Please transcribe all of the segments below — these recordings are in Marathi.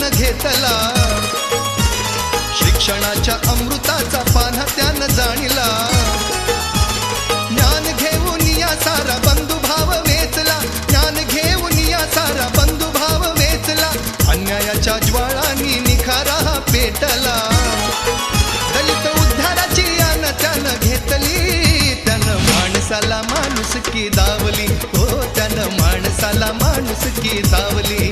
त्यानं घेतला, शिक्षणाच्या अमृताचा पान्हा त्यानं जाणिला. ज्ञान घेऊन या सारा बंधुभाव वेचला, ज्ञान घेऊन या सारा बंधुभाव वेचला. अन्यायाच्या ज्वाळांनी निखारा पेटला, दलित उद्धाराची यान त्यानं घेतली. त्यानं माणसाला माणुसकी दावली, हो त्यानं माणसाला माणुसकी दावली.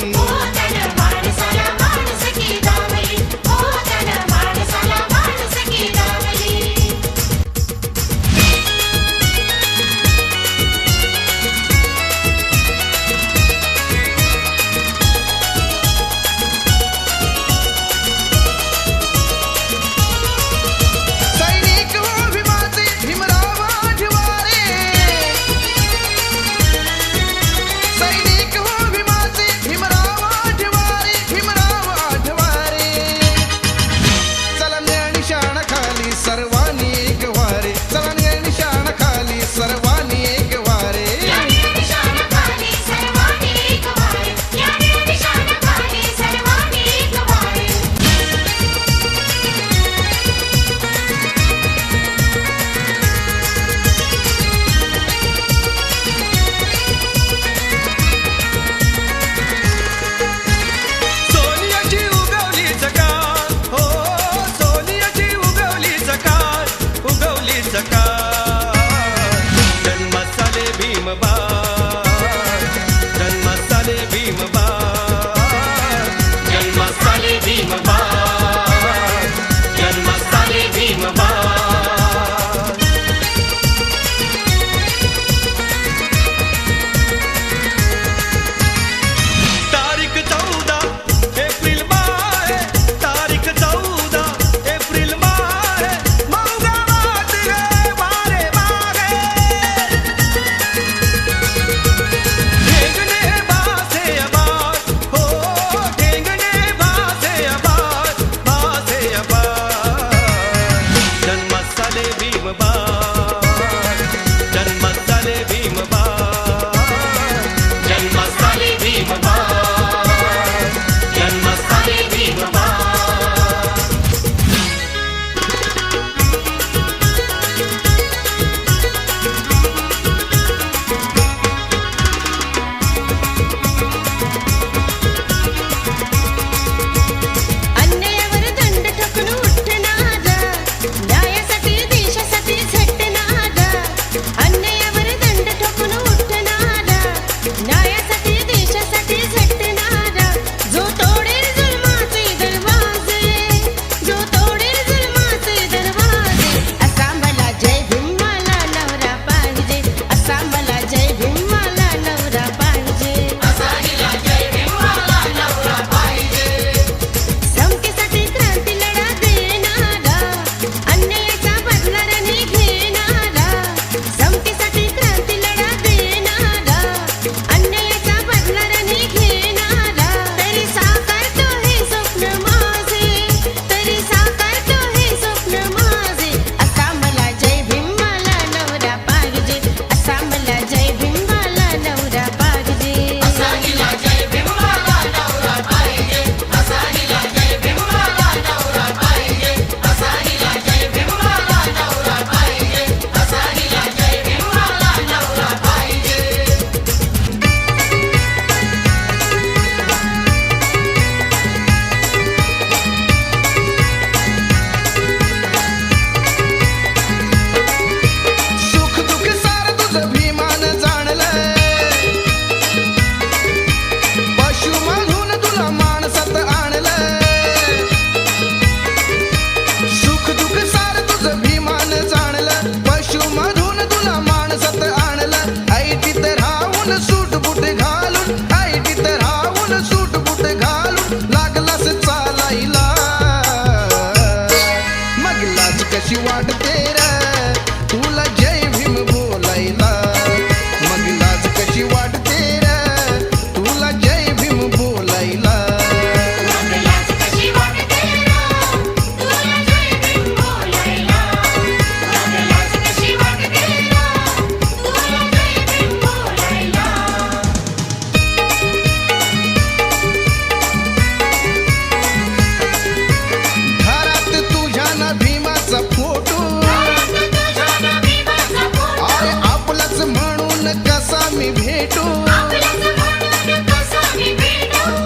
मी भेटू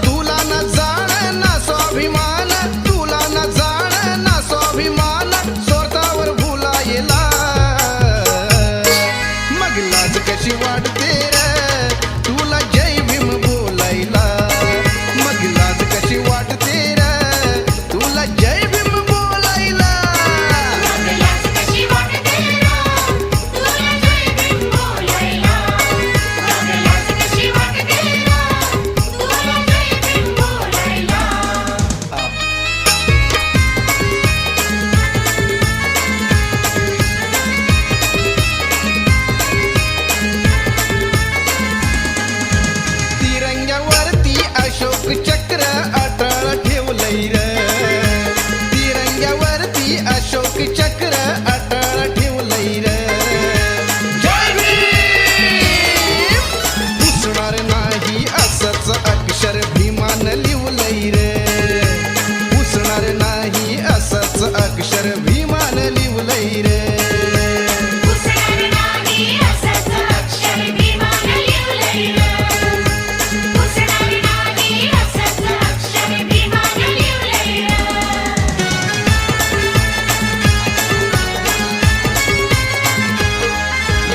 तुला न जाण ना स्वाभिमान तुला न जाण ना स्वाभिमान स्वतःवर भुलायला मग लाज कशी वाटते रे तुला जय भीम बोलायला मग लाज कशी वाटते रे तुला जय भीम बोलायला तिरंग्यावरती अशोक चक्र अटळ ठेवलंय रे तिरंग्यावरती अशोक चक्र अटळ ठेवलंय रे जय भीम पुसणार नाही असंच अक्षर भीमान लिवलंय रे पुसणार नाही असंच अक्षर भीमान लिवलंय रे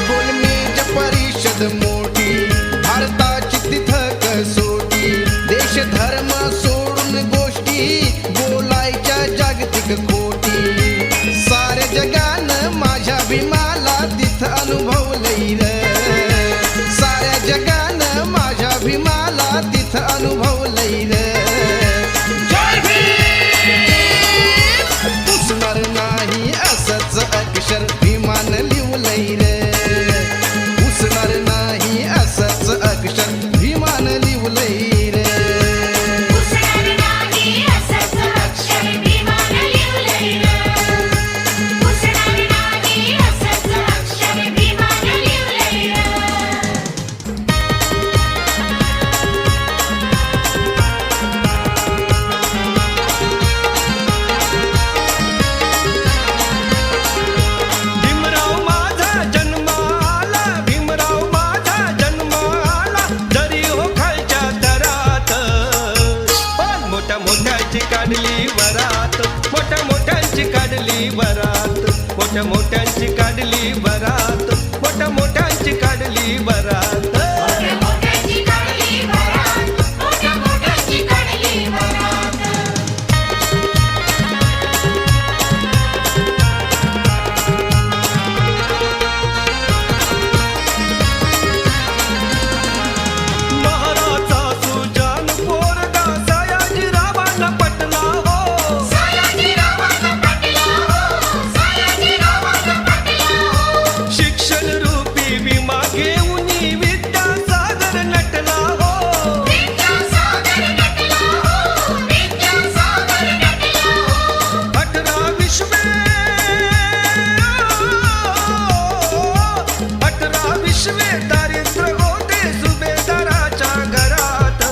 गोलमेज परिषद मोठी भारताची तिथं कसोटी देश धर्म सोडून गोष्टी बोलायच्या जागतिक कोटी साऱ्या जगानं माझ्या भीमाला तिथं अनुभवलंय रे साऱ्या जगानं माझ्या भीमाला तिथं अनुभवलंय रे जय भीम पुसणार नाही असंच अक्षर भीमान लिवलंय रे पुसणार नाही असंच अक्षर भीमान लिवलंय रे भीमराव माझा जन्म आला भीमराव माझा जन्म आला जरी हो खालच्या दरात पण मोठ्या मोठ्यांची काढली वरात मोठ्या मोठ्यांची काढली वरात मोठ्या मोठ्यांची काढली वरात मोठ्या मोठ्यांची काढली वरात महाराजा सुजान पोरगा सयाजीरावांना पटला हो शिक्षण रूपी विमा घेऊन विद्यासागर नटला हो अठरा विश्वे दारिद्र्य होते सुभेदाराच्या घरात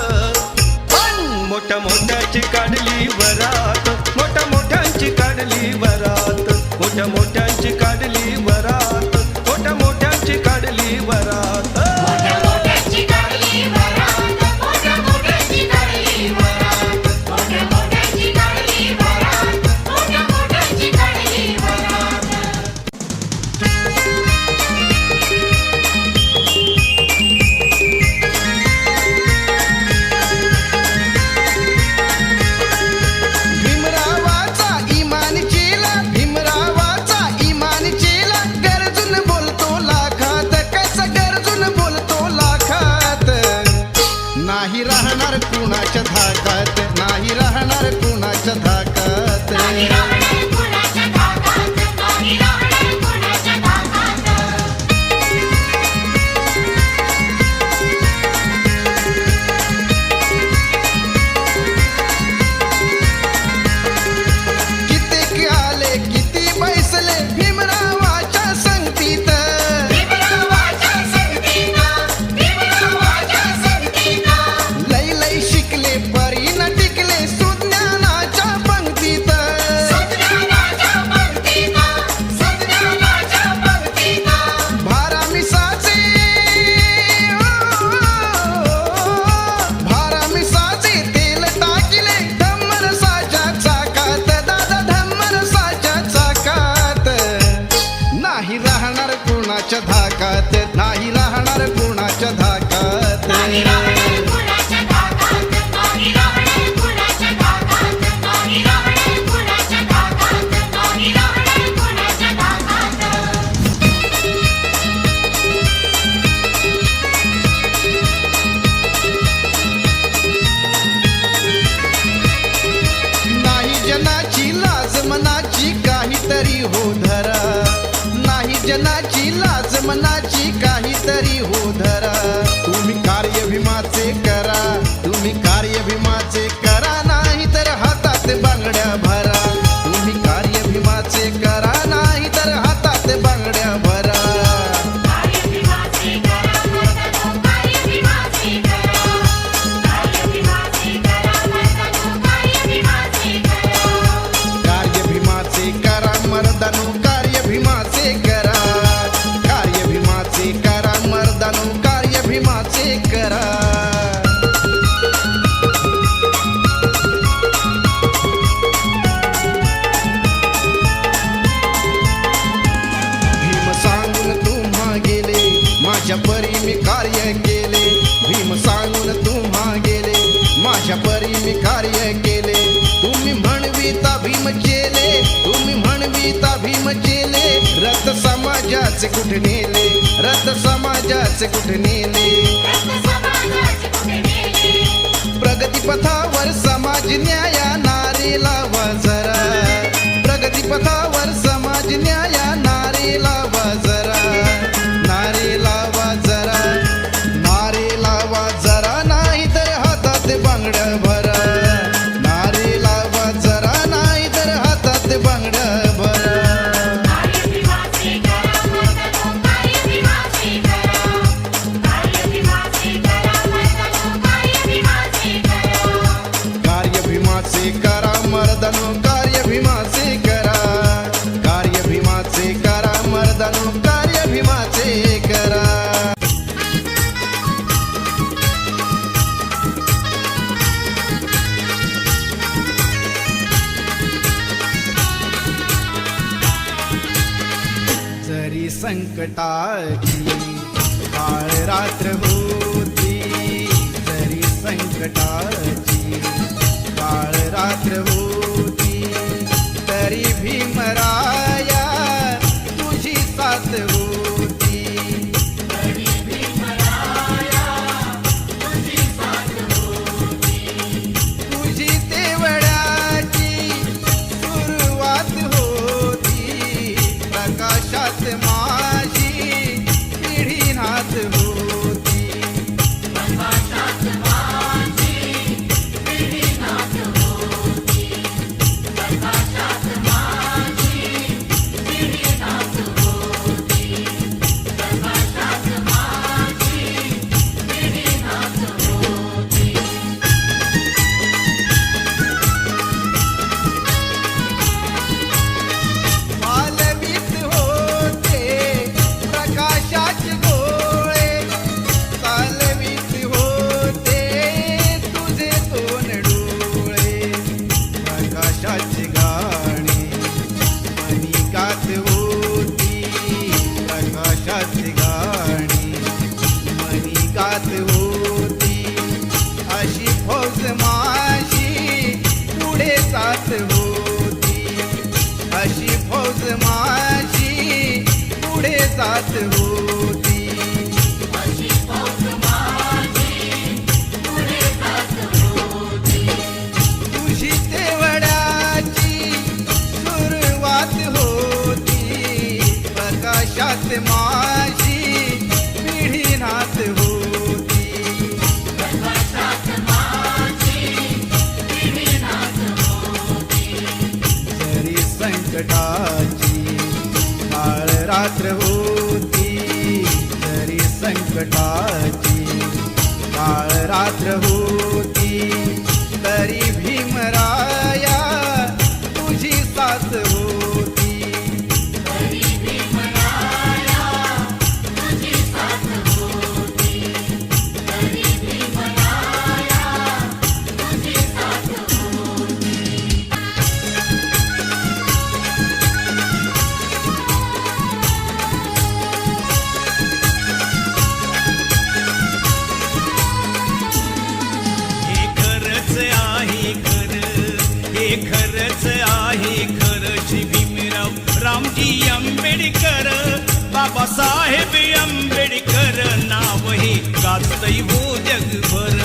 पण मोठ्या मोठ्याची काढली वरात मोठ्या मोठ्यांची काढली वरात मोठ्या मोठ्यांची काढली वरात मोठ्या मोठ्यांची काढली वरात भीमरावाचा इमान चेला भीमरावाचा इमान चेला गरजून बोलतो लाखात कसा नाही जनाची लाज मनाची काहीतरी हो धरा, नाही जनाची लाज मनाची काहीतरी हो धरा. तुम्ही कार्य भीमाचे करा, तुम्ही कार्य भीमाचे करा, नाही तर हातात बांगड्या भरा. तुम्ही कार्य भीमाचे करा, नाही तर हातात बांगड्या भरा. कार्य भीमाचे करा मर्दानो, कार्य भीमाचे करा, कार्य भीमाचे करा मर्दानो, कार्य भीमाचे करा. भीम सांगून तुम्हा गेले, माझ्या परी मी कार्य केले. भीम सांगून तुम्हा गेले, माझ्या परी मी कार्य केले. तुम्ही म्हणविता भीम चेले, तुम्ही म्हणविता भीम चेले. रथ समाजाचे कुठे नेले, रथ समाजाचे कुठे नेले. प्रगती पथावर समाज न्याया नारे लावा जरा, प्रगती पथावर समाज न्याया नारे लावा जरा, नारे लावा जरा, नारे लावा जरा, नाही तर हातात बांगड्या भरा. नारे लावा जरा, नाही तर हातात बांगड्या भरा. कार्य भीमाचे करा मर्दानो, कार्य भीमाचे करा, कार्य भीमाचे करा मर्दानो, कार्य भीमाचे करा. जरी संकटाची काळ रात्र होती, जरी संकटाची काळ रात्र होती, तरी भीमराया तुझी साथ होती. तुझी तेवढ्याची सुरुवात होती, प्रकाशात माझी पिढी नाथ होती. मालवीत होते प्रकाशाचे गोळे, चालवीत होते तुझे दोन डोळे. प्रकाशाची गाणी मनी गात होती, प्रकाशाची गाणी मनी गात होती. अशी फौज माझी पुढे जात होती, अशी फौज माझी पुढे जात होती. तुझी तेवढ्याची सुरुवात होती, प्रकाशात माझी पिढी नाथ होती. जरी संकटाची काळ रात्र होती, जरी संकटाची काळ रात्र होती, तरी भीमराया तुझी साथ होती. आंबेडकर, बाबासाहेब आंबेडकर नाव हे गाजतय हो जगभर.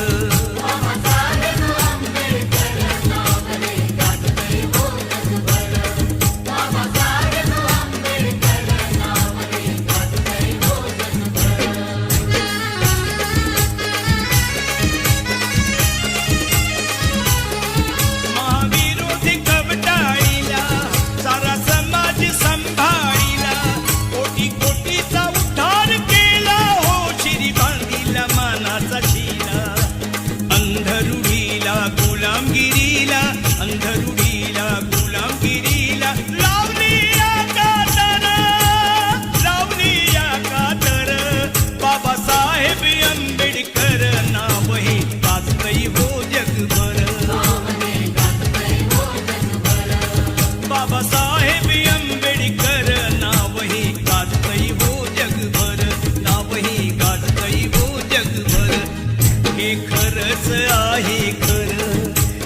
महाविरोधी कवटाळीला सारा समाज संभाळीला, कोटी कोटीचा उद्धार केला हो, शिरी बांधिला मानाचा शिला. अंधरुढीला गुलामगिरीला, अंधरुढीला गुलामगिरीला लावली या कातर, लावली या कातर. बाबासाहेब आंबेडकर नाव हे गाजतय हो जगभर. बाबासाहेब आंबेडकर नाव हे गाजतय हो जगभर, नाव हे गाजतय हो जगभर. हे खरंच आहे खरं,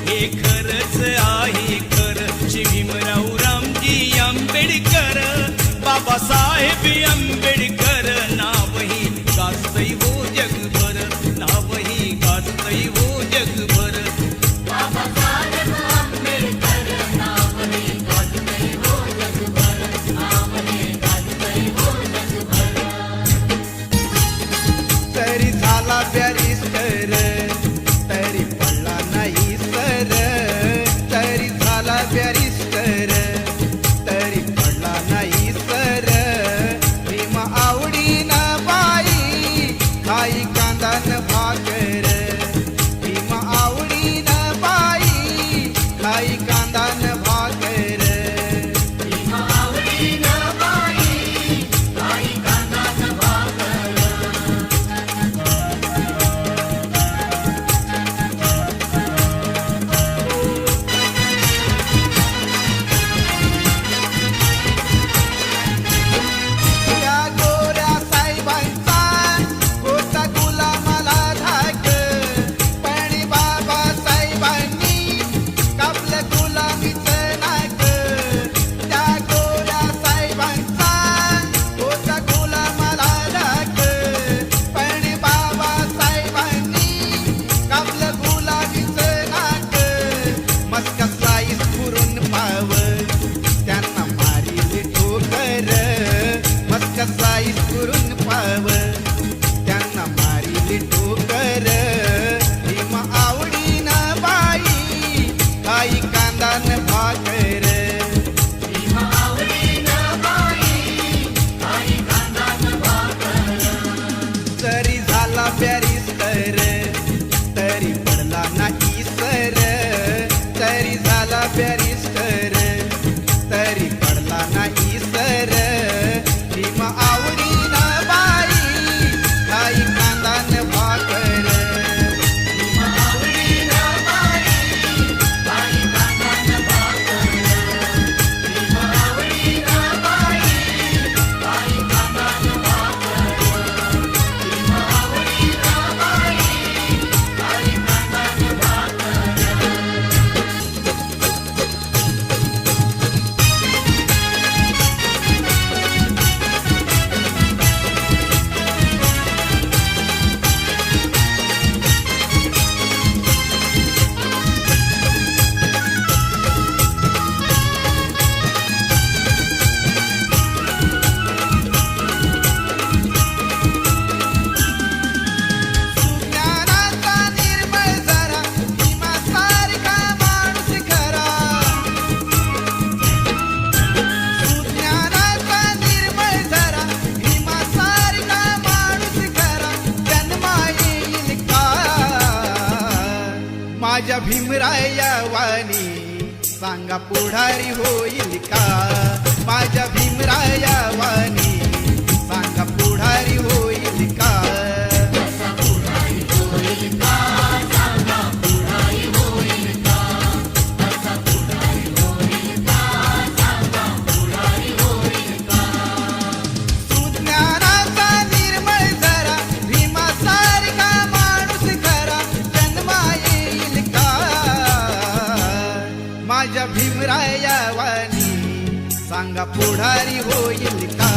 हे खरंच आहे खरं. श्री भीमराव रामजी आंबेडकर, बाबासाहेब आंबेडकर नाव हे गाजतय हो जगभर, नाव हे गाजतय हो जगभर. तरी झाला बॅरिस्टर तरी पडला नाही सर, तरी झाला बॅरिस्टर तरी पडला नाही सर. भीम आवडीनं बाई खाई कांदा न भाकर, भीम आवडीनं बाई खाई कांदा न भाकर. त्या गोऱ्या साहेबांचा होता गुलामाला धाक, पण बाबासाहेबांनी कापलं गुलामीचं नाक. त्या गोऱ्या साहेबांचा होता गुलामाला धाक, पण बाबासाहेबांनी कापलं गुलामीचं नाक. मस्का साईस पुरून पाव त्यांना मारिले ठोकर, मस्का साईस पुरून पाव त्यांना मारिले ठोकर. भीम आवडीनं बाई खाई कांदा न भाकर. तरी झाला बॅरिस्टर तरी पडला नाही सर, तरी झाला बॅरिस्टर तरी पडला नाही सर. भीम आवडीनं बाई खाई कांदा न भाकर. सुज्ञानाचा निर्मळ झरा भीमासारखा माणूस खरा. सुज्ञानाचा निर्मळ झरा भीमासारखा माणूस खरा. जन्मा येईल का माझ्या भीमराया वाणी, सांगा पुढारी होईल का माझ्या भीमराया वाणी, सांगा पुढारी होईल का. सुज्ञानाचा निर्मळ झरा भीमासारखा माणूस खरा. जन्मा येईल का माझ्या भीमराया वाणी, सांगा पुढारी होईल का.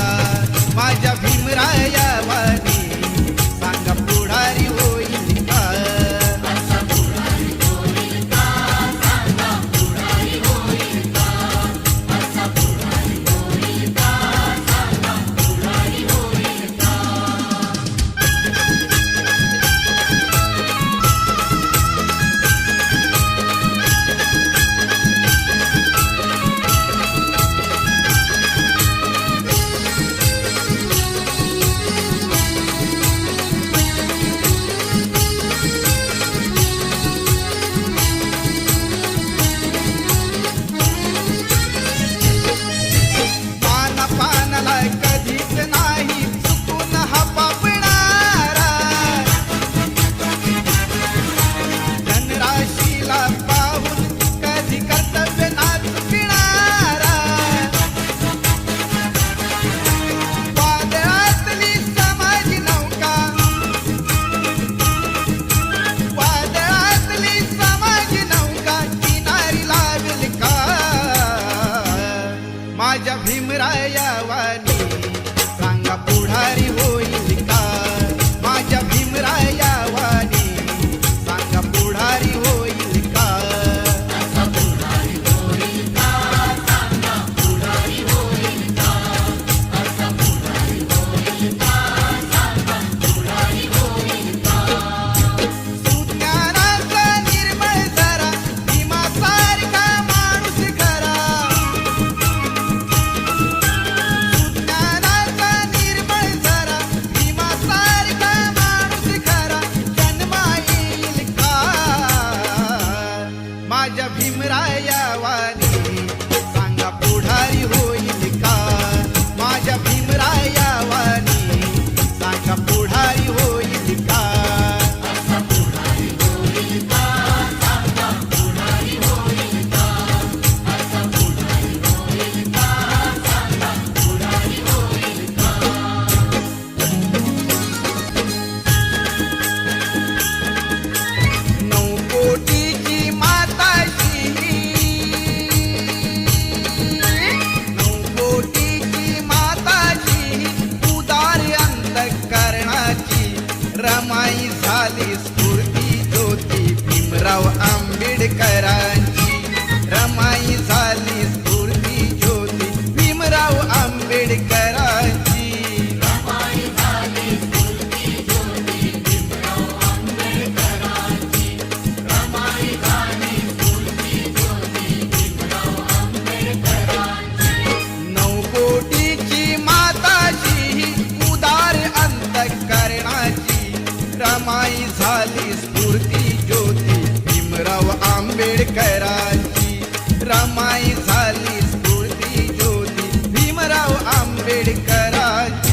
आंबेडकरांची रमाई झाली स्फूर्ती ज्योती भीमराव आंबेडकरांची.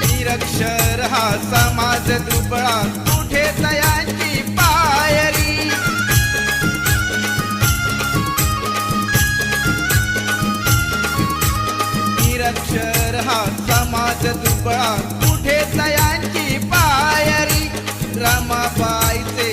निरक्षर हा समाज दुबळा कुठे तयांची पायरी. निरक्षर हा समाज दुबळा कुठे तयांची पायरी. रमाबाईचे